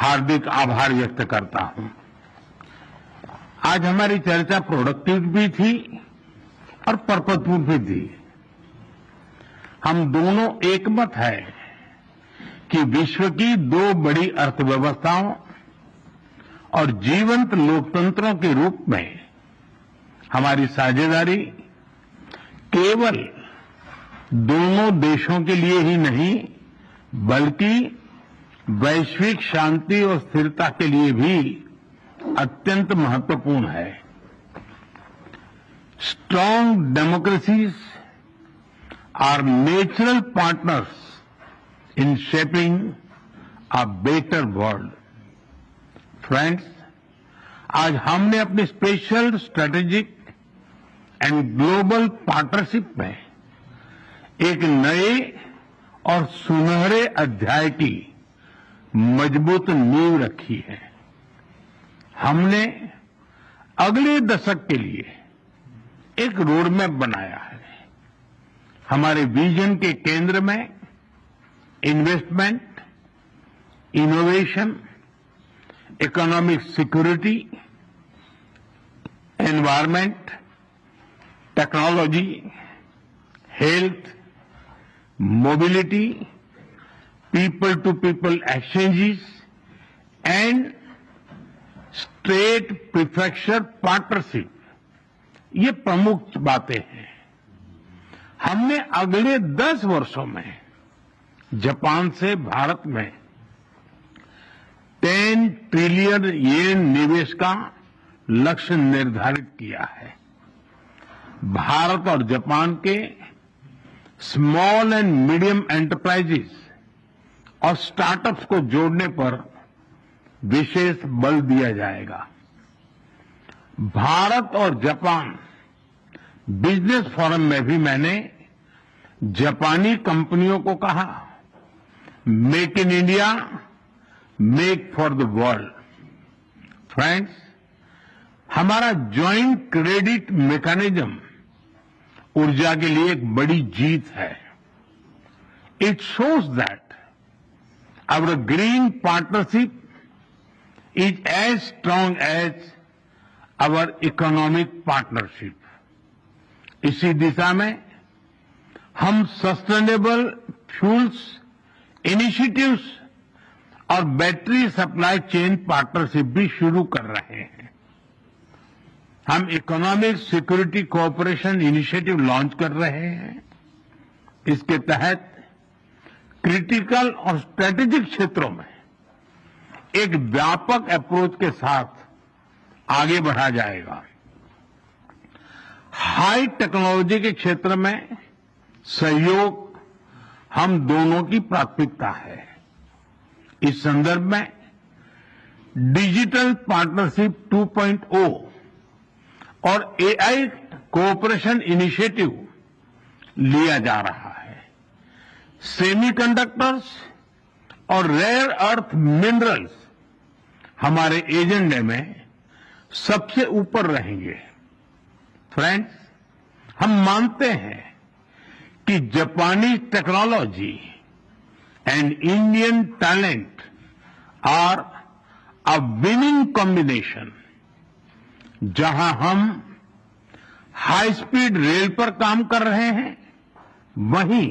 हार्दिक आभार व्यक्त करता हूं। आज हमारी चर्चा प्रोडक्टिव भी थी और पर्पजफुल भी थी। हम दोनों एकमत है कि विश्व की दो बड़ी अर्थव्यवस्थाओं और जीवंत लोकतंत्रों के रूप में हमारी साझेदारी केवल दोनों देशों के लिए ही नहीं बल्कि वैश्विक शांति और स्थिरता के लिए भी अत्यंत महत्वपूर्ण है। Strong democracies are natural partners in shaping a better world. Friends, आज हमने अपनी special strategic and global partnership में एक नए और सुनहरे अध्याय की मजबूत नींव रखी है। हमने अगले दशक के लिए एक रोड मैप बनाया है। हमारे विजन के केंद्र में investment, innovation, economic security, environment, technology, health, mobility, people to people exchanges and state prefecture partnership, ये प्रमुख बातें हैं। हमने अगले 10 वर्षों में जापान से भारत में 10 ट्रिलियन येन निवेश का लक्ष्य निर्धारित किया है। भारत और जापान के स्मॉल एंड मीडियम एंटरप्राइजेस और स्टार्टअप्स को जोड़ने पर विशेष बल दिया जाएगा। भारत और जापान बिजनेस फोरम में भी मैंने जापानी कंपनियों को कहा, make in India, make for the world. Friends, हमारा ज्वाइंट क्रेडिट मैकेनिज्म ऊर्जा के लिए एक बड़ी जीत है। It shows that our green partnership is as strong as our economic partnership. इसी दिशा में हम सस्टेनेबल फ्यूल्स इनिशिएटिव्स और बैटरी सप्लाई चेन पार्टनरशिप भी शुरू कर रहे हैं। हम economic security cooperation initiative launch कर रहे हैं। इसके तहत क्रिटिकल और स्ट्रेटेजिक क्षेत्रों में एक व्यापक अप्रोच के साथ आगे बढ़ा जाएगा। हाई टेक्नोलॉजी के क्षेत्र में सहयोग हम दोनों की प्राथमिकता है। इस संदर्भ में डिजिटल पार्टनरशिप 2.0 और एआई कोऑपरेशन इनिशिएटिव लिया जा रहा है। सेमीकंडक्टर्स और रेयर अर्थ मिनरल्स हमारे एजेंडे में सबसे ऊपर रहेंगे। फ्रेंड्स, हम मानते हैं कि जापानी technology and Indian talent are a winning combination. जहां हम हाई स्पीड रेल पर काम कर रहे हैं, वहीं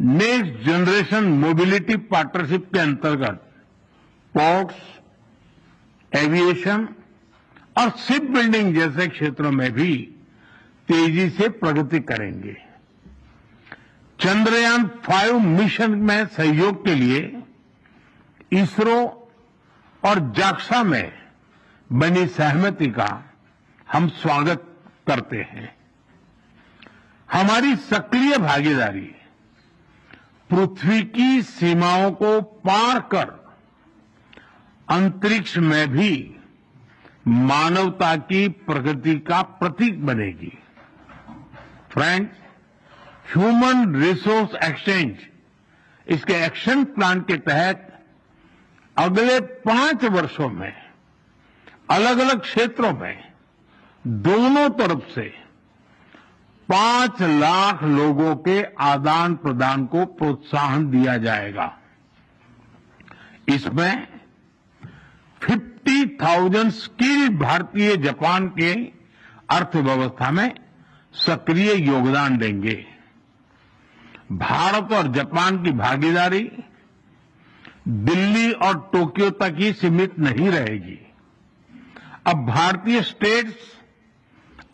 नेक्स्ट जनरेशन मोबिलिटी पार्टनरशिप के अंतर्गत पोर्ट्स, एविएशन और शिप बिल्डिंग जैसे क्षेत्रों में भी तेजी से प्रगति करेंगे। चंद्रयान 5 मिशन में सहयोग के लिए इसरो और जाक्सा में बनी सहमति का हम स्वागत करते हैं। हमारी सक्रिय भागीदारी पृथ्वी की सीमाओं को पार कर अंतरिक्ष में भी मानवता की प्रगति का प्रतीक बनेगी। फ्रेंड्स, ह्यूमन रिसोर्स एक्सचेंज, इसके एक्शन प्लान के तहत अगले 5 वर्षों में अलग अलग क्षेत्रों में दोनों तरफ से 5 लाख लोगों के आदान प्रदान को प्रोत्साहन दिया जाएगा। इसमें 10,000 स्किल्ड भारतीय जापान के अर्थव्यवस्था में सक्रिय योगदान देंगे। भारत और जापान की भागीदारी दिल्ली और टोक्यो तक ही सीमित नहीं रहेगी। अब भारतीय स्टेट्स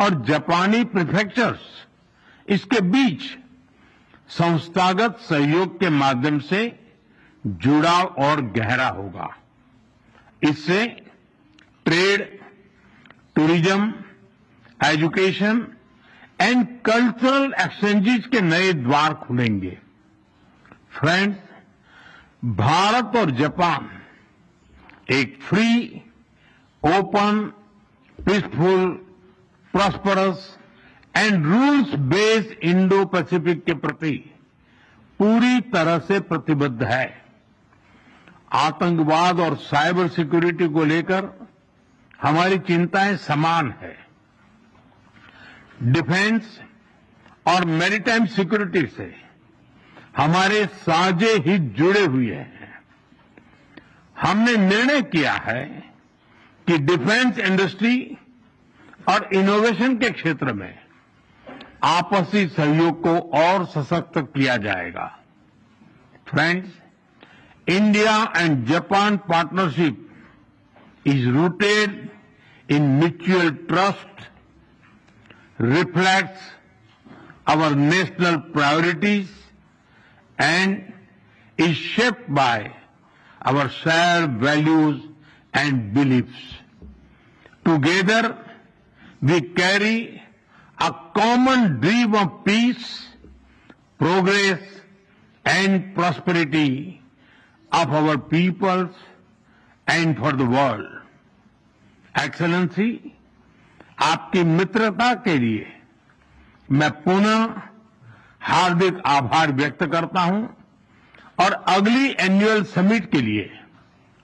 और जापानी प्रीफेक्चर्स इसके बीच संस्थागत सहयोग के माध्यम से जुड़ाव और गहरा होगा। इससे trade, tourism, education and cultural exchanges के नए द्वार खुलेंगे। फ्रेंड्स, भारत और जापान एक free, open, peaceful, prosperous and rules based Indo Pacific के प्रति पूरी तरह से प्रतिबद्ध है। आतंकवाद और साइबर सिक्योरिटी को लेकर हमारी चिंताएं समान है। डिफेंस और मैरीटाइम सिक्योरिटी से हमारे साझे हित जुड़े हुए हैं। हमने निर्णय किया है कि डिफेंस इंडस्ट्री और इनोवेशन के क्षेत्र में आपसी सहयोग को और सशक्त किया जाएगा। Friends, India and Japan partnership is rooted in mutual trust, reflects our national priorities, and is shaped by our shared values and beliefs. Together, we carry a common dream of peace, progress, and prosperity of our peoples and for the world. Excellency, आपकी मित्रता के लिए मैं पुनः हार्दिक आभार व्यक्त करता हूं और अगली एनुअल समिट के लिए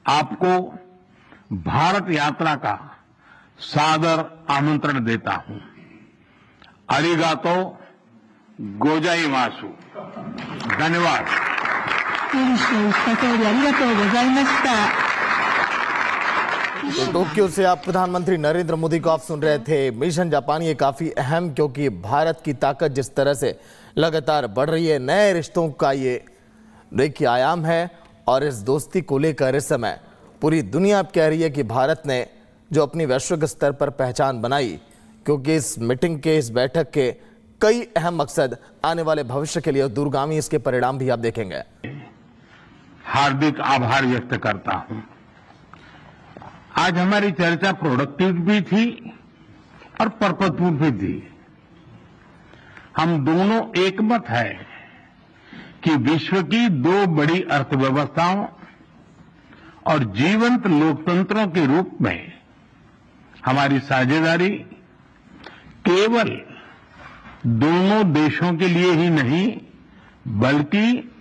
आपको भारत यात्रा का सादर आमंत्रण देता हूं। अरिगातो गोजाइमासु। धन्यवाद। 総理ありがとうございました。 तो टोक्यो से आप प्रधानमंत्री नरेंद्र मोदी को आप सुन रहे थे। मिशन जापान ये काफी अहम, क्योंकि भारत की ताकत जिस तरह से लगातार बढ़ रही है, नए रिश्तों का ये देखिए आयाम है। और इस दोस्ती को लेकर इस समय पूरी दुनिया अब कह रही है कि भारत ने जो अपनी वैश्विक स्तर पर पहचान बनाई, क्योंकि इस मीटिंग के, इस बैठक के कई अहम मकसद आने वाले भविष्य के लिए दूरगामी, इसके परिणाम भी आप देखेंगे। हार्दिक आभार व्यक्त करता हूं। आज हमारी चर्चा प्रोडक्टिव भी थी और पर्पजफुल भी थी। हम दोनों एकमत है कि विश्व की दो बड़ी अर्थव्यवस्थाओं और जीवंत लोकतंत्रों के रूप में हमारी साझेदारी केवल दोनों देशों के लिए ही नहीं, बल्कि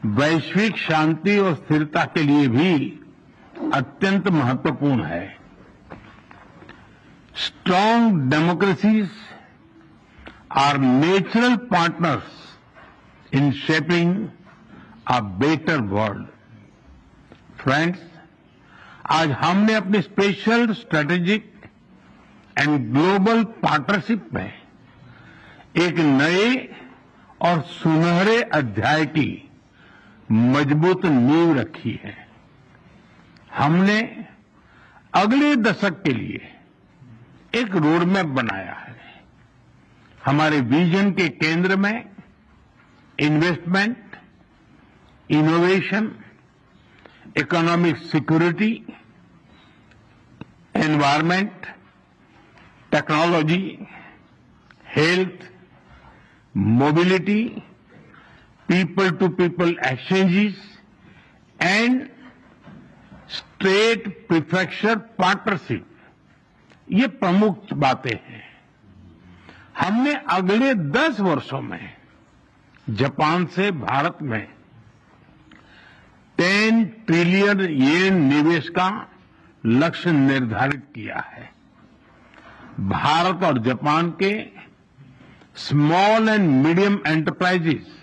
वैश्विक शांति और स्थिरता के लिए भी अत्यंत महत्वपूर्ण है। Strong democracies are natural partners in shaping a better world. Friends, आज हमने अपनी special strategic and global partnership में एक नए और सुनहरे अध्याय की मजबूत नींव रखी है। हमने अगले दशक के लिए एक रोडमैप बनाया है। हमारे विजन के केंद्र में investment, innovation, economic security, environment, technology, health, mobility, people to people exchanges and state prefecture partnership, ये प्रमुख बातें हैं। हमने अगले 10 वर्षों में जापान से भारत में 10 ट्रिलियन येन निवेश का लक्ष्य निर्धारित किया है। भारत और जापान के स्मॉल एंड मीडियम एंटरप्राइजेस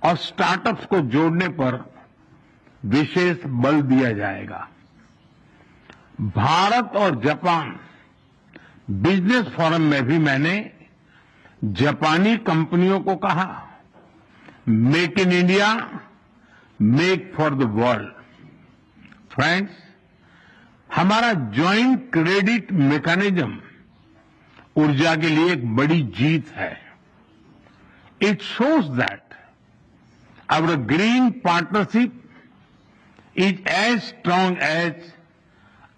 और स्टार्टअप्स को जोड़ने पर विशेष बल दिया जाएगा। भारत और जापान बिजनेस फोरम में भी मैंने जापानी कंपनियों को कहा, make in India, make for the world. Friends, हमारा ज्वाइंट क्रेडिट मैकेनिज्म ऊर्जा के लिए एक बड़ी जीत है। It shows that our green partnership is as strong as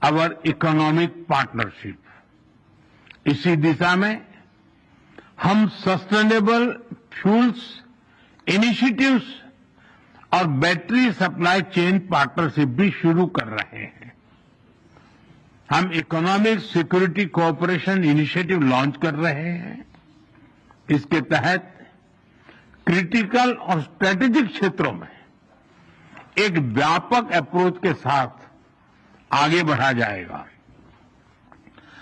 our economic partnership. इसी दिशा में हम सस्टेनेबल फ्यूल्स इनिशिएटिव्स और बैटरी सप्लाई चेन पार्टनरशिप भी शुरू कर रहे हैं। हम economic security cooperation initiative launch कर रहे हैं। इसके तहत क्रिटिकल और स्ट्रेटेजिक क्षेत्रों में एक व्यापक अप्रोच के साथ आगे बढ़ा जाएगा।